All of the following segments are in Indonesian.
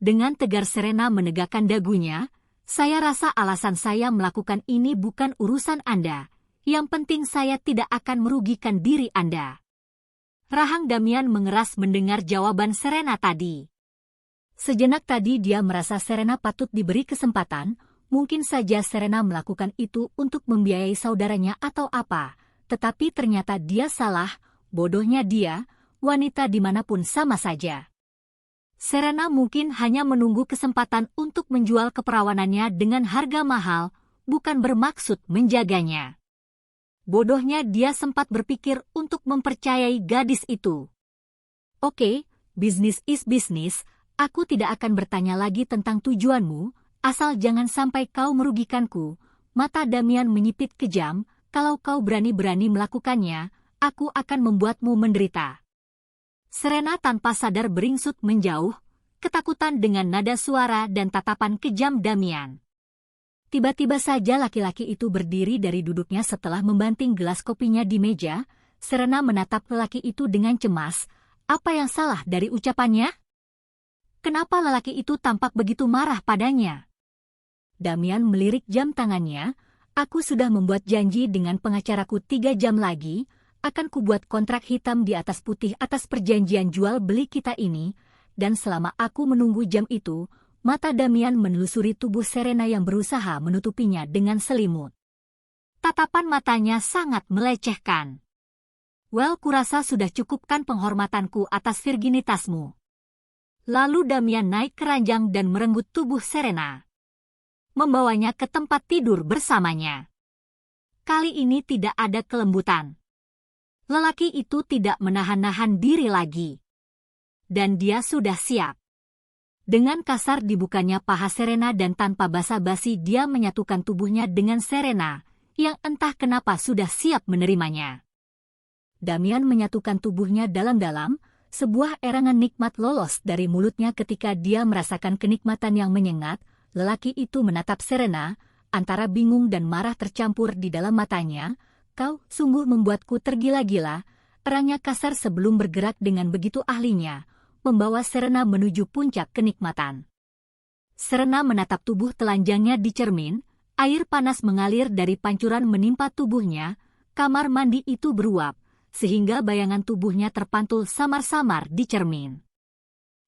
Dengan tegar Serena menegakkan dagunya, "Saya rasa alasan saya melakukan ini bukan urusan Anda. Yang penting saya tidak akan merugikan diri Anda." Rahang Damian mengeras mendengar jawaban Serena tadi. Sejenak tadi dia merasa Serena patut diberi kesempatan, mungkin saja Serena melakukan itu untuk membiayai saudaranya atau apa, tetapi ternyata dia salah, bodohnya dia, wanita dimanapun sama saja. Serena mungkin hanya menunggu kesempatan untuk menjual keperawanannya dengan harga mahal, bukan bermaksud menjaganya. Bodohnya dia sempat berpikir untuk mempercayai gadis itu. "Oke, bisnis is bisnis, aku tidak akan bertanya lagi tentang tujuanmu, asal jangan sampai kau merugikanku." Mata Damian menyipit kejam, "Kalau kau berani-berani melakukannya, aku akan membuatmu menderita." Serena tanpa sadar beringsut menjauh, ketakutan dengan nada suara dan tatapan kejam Damian. Tiba-tiba saja laki-laki itu berdiri dari duduknya setelah membanting gelas kopinya di meja. Serena menatap lelaki itu dengan cemas. Apa yang salah dari ucapannya? Kenapa lelaki itu tampak begitu marah padanya? Damian melirik jam tangannya. "Aku sudah membuat janji dengan pengacaraku 3 jam lagi. Akan kubuat kontrak hitam di atas putih atas perjanjian jual beli kita ini. Dan selama aku menunggu jam itu," mata Damian menelusuri tubuh Serena yang berusaha menutupinya dengan selimut. Tatapan matanya sangat melecehkan. "Well, kurasa sudah cukupkan penghormatanku atas virginitasmu." Lalu Damian naik ke ranjang dan merenggut tubuh Serena, membawanya ke tempat tidur bersamanya. Kali ini tidak ada kelembutan. Lelaki itu tidak menahan-nahan diri lagi. Dan dia sudah siap. Dengan kasar dibukanya paha Serena dan tanpa basa-basi dia menyatukan tubuhnya dengan Serena, yang entah kenapa sudah siap menerimanya. Damian menyatukan tubuhnya dalam-dalam, sebuah erangan nikmat lolos dari mulutnya ketika dia merasakan kenikmatan yang menyengat. Lelaki itu menatap Serena, antara bingung dan marah tercampur di dalam matanya. "Kau sungguh membuatku tergila-gila," erangnya kasar sebelum bergerak dengan begitu ahlinya, membawa Serena menuju puncak kenikmatan. Serena menatap tubuh telanjangnya di cermin, air panas mengalir dari pancuran menimpa tubuhnya, kamar mandi itu beruap, sehingga bayangan tubuhnya terpantul samar-samar di cermin.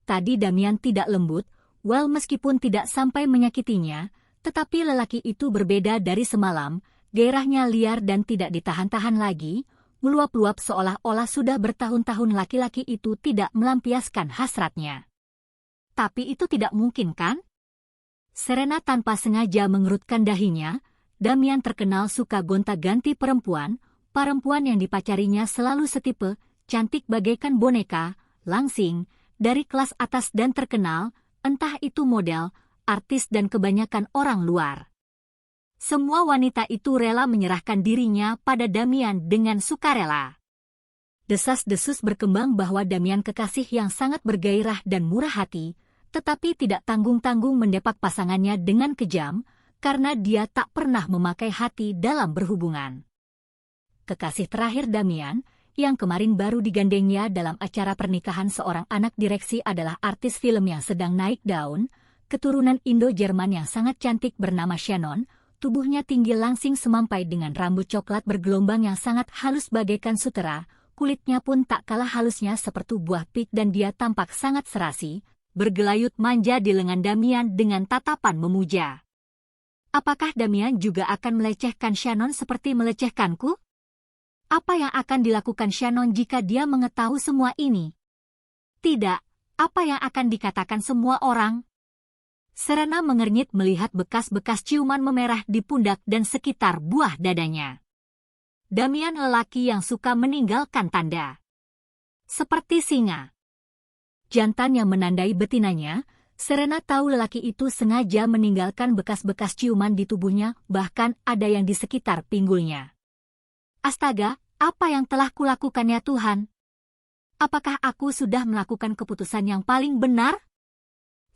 Tadi Damian tidak lembut, well meskipun tidak sampai menyakitinya, tetapi lelaki itu berbeda dari semalam, gairahnya liar dan tidak ditahan-tahan lagi, meluap-luap seolah-olah sudah bertahun-tahun laki-laki itu tidak melampiaskan hasratnya. Tapi itu tidak mungkin, kan? Serena tanpa sengaja mengerutkan dahinya. Damian terkenal suka gonta-ganti perempuan yang dipacarinya selalu setipe, cantik bagaikan boneka, langsing, dari kelas atas dan terkenal, entah itu model, artis dan kebanyakan orang luar. Semua wanita itu rela menyerahkan dirinya pada Damian dengan sukarela. Desas-desus berkembang bahwa Damian kekasih yang sangat bergairah dan murah hati, tetapi tidak tanggung-tanggung mendepak pasangannya dengan kejam, karena dia tak pernah memakai hati dalam berhubungan. Kekasih terakhir Damian, yang kemarin baru digandengnya dalam acara pernikahan seorang anak direksi adalah artis film yang sedang naik daun, keturunan Indo-Jerman yang sangat cantik bernama Shannon. Tubuhnya tinggi langsing semampai dengan rambut coklat bergelombang yang sangat halus bagaikan sutera, kulitnya pun tak kalah halusnya seperti buah pik dan dia tampak sangat serasi, bergelayut manja di lengan Damian dengan tatapan memuja. Apakah Damian juga akan melecehkan Shannon seperti melecehkanku? Apa yang akan dilakukan Shannon jika dia mengetahui semua ini? Tidak, apa yang akan dikatakan semua orang? Serena mengernyit melihat bekas-bekas ciuman memerah di pundak dan sekitar buah dadanya. Damian lelaki yang suka meninggalkan tanda. Seperti singa. Jantan yang menandai betinanya, Serena tahu lelaki itu sengaja meninggalkan bekas-bekas ciuman di tubuhnya, bahkan ada yang di sekitar pinggulnya. Astaga, apa yang telah kulakukan ya Tuhan? Apakah aku sudah melakukan keputusan yang paling benar?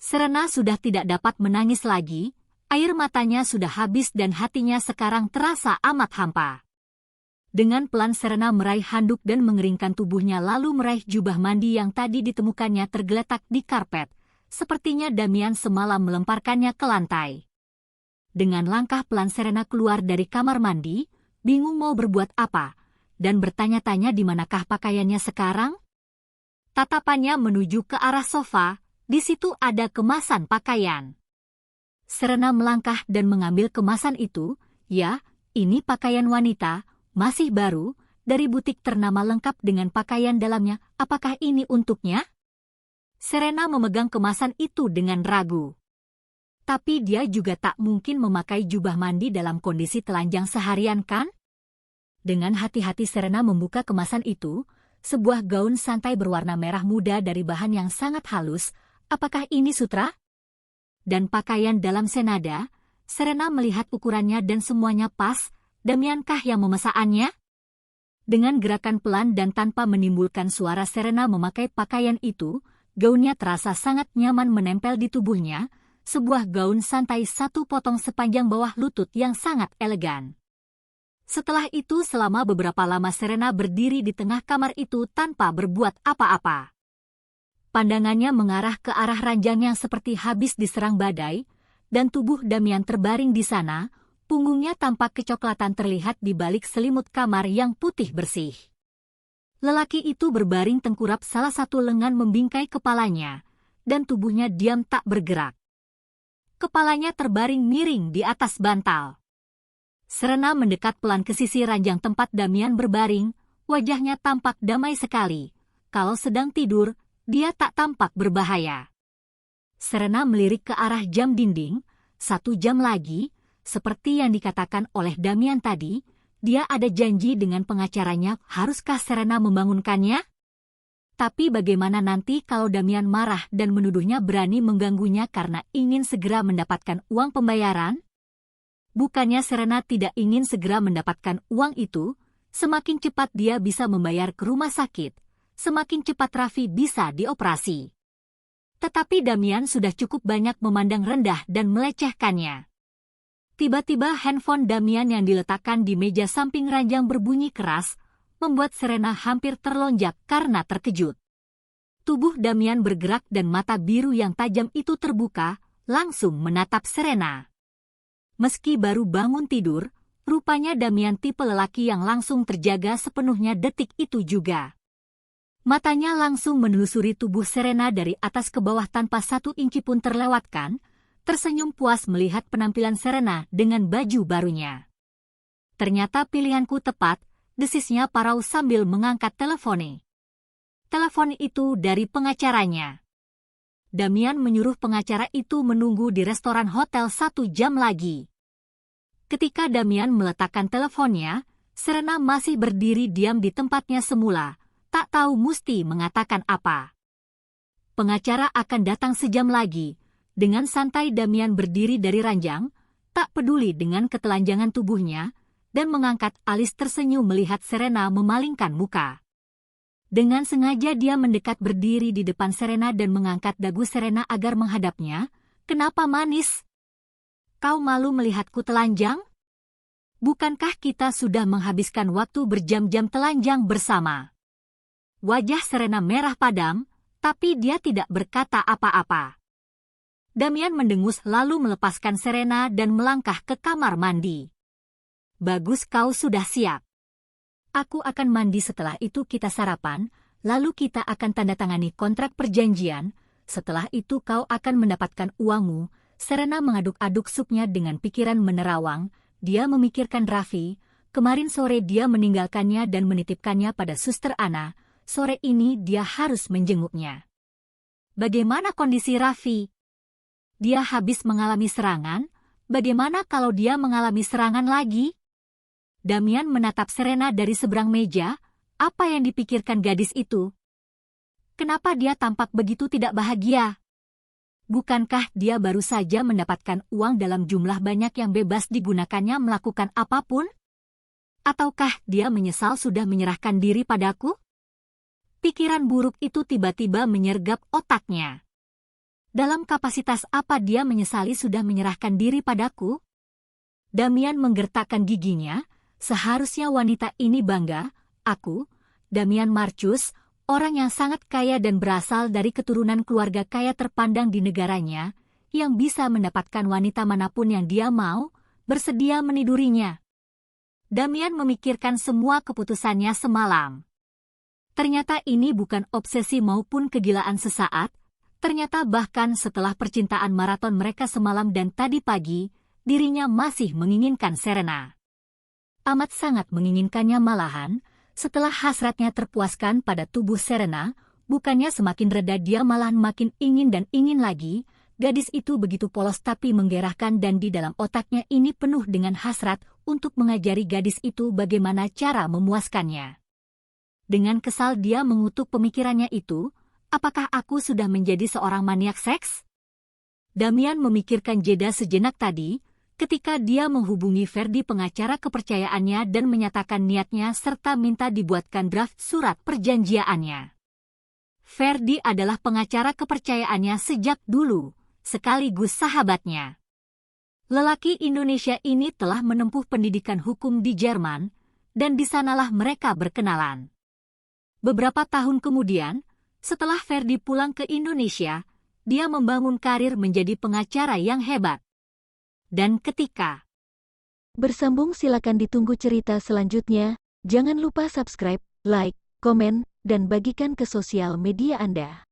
Serena sudah tidak dapat menangis lagi, air matanya sudah habis dan hatinya sekarang terasa amat hampa. Dengan pelan Serena meraih handuk dan mengeringkan tubuhnya lalu meraih jubah mandi yang tadi ditemukannya tergeletak di karpet. sepertinya Damian semalam melemparkannya ke lantai. Dengan langkah pelan Serena keluar dari kamar mandi, bingung mau berbuat apa, dan bertanya-tanya di manakah pakaiannya sekarang. Tatapannya menuju ke arah sofa, di situ ada kemasan pakaian. Serena melangkah dan mengambil kemasan itu. Ya, ini pakaian wanita, masih baru, dari butik ternama lengkap dengan pakaian dalamnya. Apakah ini untuknya? Serena memegang kemasan itu dengan ragu. Tapi dia juga tak mungkin memakai jubah mandi dalam kondisi telanjang seharian, kan? Dengan hati-hati Serena membuka kemasan itu, sebuah gaun santai berwarna merah muda dari bahan yang sangat halus. Apakah ini sutra? Dan pakaian dalam senada. Serena melihat ukurannya dan semuanya pas. Damiankah yang memesannya? Dengan gerakan pelan dan tanpa menimbulkan suara Serena memakai pakaian itu, gaunnya terasa sangat nyaman menempel di tubuhnya, sebuah gaun santai satu potong sepanjang bawah lutut yang sangat elegan. Setelah itu selama beberapa lama Serena berdiri di tengah kamar itu tanpa berbuat apa-apa. Pandangannya mengarah ke arah ranjang yang seperti habis diserang badai, dan tubuh Damian terbaring di sana, punggungnya tampak kecoklatan terlihat di balik selimut kamar yang putih bersih. Lelaki itu berbaring tengkurap, salah satu lengan membingkai kepalanya, dan tubuhnya diam tak bergerak. Kepalanya terbaring miring di atas bantal. Serena mendekat pelan ke sisi ranjang tempat Damian berbaring, wajahnya tampak damai sekali. Kalau sedang tidur, dia tak tampak berbahaya. Serena melirik ke arah jam dinding. 1 jam lagi, seperti yang dikatakan oleh Damian tadi, dia ada janji dengan pengacaranya. Haruskah Serena membangunkannya? Tapi bagaimana nanti kalau Damian marah dan menuduhnya berani mengganggunya karena ingin segera mendapatkan uang pembayaran? Bukannya Serena tidak ingin segera mendapatkan uang itu, semakin cepat dia bisa membayar ke rumah sakit, semakin cepat Raffi bisa dioperasi. Tetapi Damian sudah cukup banyak memandang rendah dan melecehkannya. Tiba-tiba handphone Damian yang diletakkan di meja samping ranjang berbunyi keras, membuat Serena hampir terlonjak karena terkejut. Tubuh Damian bergerak dan mata biru yang tajam itu terbuka, langsung menatap Serena. Meski baru bangun tidur, rupanya Damian tipe lelaki yang langsung terjaga sepenuhnya detik itu juga. Matanya langsung menelusuri tubuh Serena dari atas ke bawah tanpa 1 inci pun terlewatkan, tersenyum puas melihat penampilan Serena dengan baju barunya. Ternyata pilihanku tepat, desisnya Parau sambil mengangkat teleponnya. Telepon itu dari pengacaranya. Damian menyuruh pengacara itu menunggu di restoran hotel 1 jam lagi. Ketika Damian meletakkan teleponnya, Serena masih berdiri diam di tempatnya semula, tak tahu mesti mengatakan apa. Pengacara akan datang sejam lagi. Dengan santai Damian berdiri dari ranjang, tak peduli dengan ketelanjangan tubuhnya, dan mengangkat alis tersenyum melihat Serena memalingkan muka. Dengan sengaja dia mendekat berdiri di depan Serena dan mengangkat dagu Serena agar menghadapnya. Kenapa manis? Kau malu melihatku telanjang? Bukankah kita sudah menghabiskan waktu berjam-jam telanjang bersama? Wajah Serena merah padam, tapi dia tidak berkata apa-apa. Damian mendengus lalu melepaskan Serena dan melangkah ke kamar mandi. Bagus, kau sudah siap. Aku akan mandi, setelah itu kita sarapan, lalu kita akan tanda tangani kontrak perjanjian, setelah itu kau akan mendapatkan uangmu. Serena mengaduk-aduk supnya dengan pikiran menerawang. Dia memikirkan Raffi. Kemarin sore dia meninggalkannya dan menitipkannya pada Suster Ana. Sore ini dia harus menjenguknya. Bagaimana kondisi Raffi? Dia habis mengalami serangan. Bagaimana kalau dia mengalami serangan lagi? Damian menatap Serena dari seberang meja. Apa yang dipikirkan gadis itu? Kenapa dia tampak begitu tidak bahagia? Bukankah dia baru saja mendapatkan uang dalam jumlah banyak yang bebas digunakannya melakukan apapun? Ataukah dia menyesal sudah menyerahkan diri padaku? Pikiran buruk itu tiba-tiba menyergap otaknya. Dalam kapasitas apa dia menyesali sudah menyerahkan diri padaku? Damian menggertakkan giginya. Seharusnya wanita ini bangga. Aku, Damian Marcus, orang yang sangat kaya dan berasal dari keturunan keluarga kaya terpandang di negaranya, yang bisa mendapatkan wanita manapun yang dia mau, bersedia menidurinya. Damian memikirkan semua keputusannya semalam. Ternyata ini bukan obsesi maupun kegilaan sesaat, ternyata bahkan setelah percintaan maraton mereka semalam dan tadi pagi, dirinya masih menginginkan Serena. Amat sangat menginginkannya malahan, setelah hasratnya terpuaskan pada tubuh Serena, bukannya semakin reda dia malahan makin ingin dan ingin lagi. Gadis itu begitu polos tapi menggerahkan dan di dalam otaknya ini penuh dengan hasrat untuk mengajari gadis itu bagaimana cara memuaskannya. Dengan kesal dia mengutuk pemikirannya itu, apakah aku sudah menjadi seorang maniak seks? Damian memikirkan jeda sejenak tadi, ketika dia menghubungi Ferdi pengacara kepercayaannya dan menyatakan niatnya serta minta dibuatkan draft surat perjanjiannya. Ferdi adalah pengacara kepercayaannya sejak dulu, sekaligus sahabatnya. Lelaki Indonesia ini telah menempuh pendidikan hukum di Jerman, dan di sanalah mereka berkenalan. Beberapa tahun kemudian, setelah Ferdi pulang ke Indonesia, dia membangun karir menjadi pengacara yang hebat. Dan ketika bersambung silakan ditunggu cerita selanjutnya. Jangan lupa subscribe, like, komen, dan bagikan ke sosial media Anda.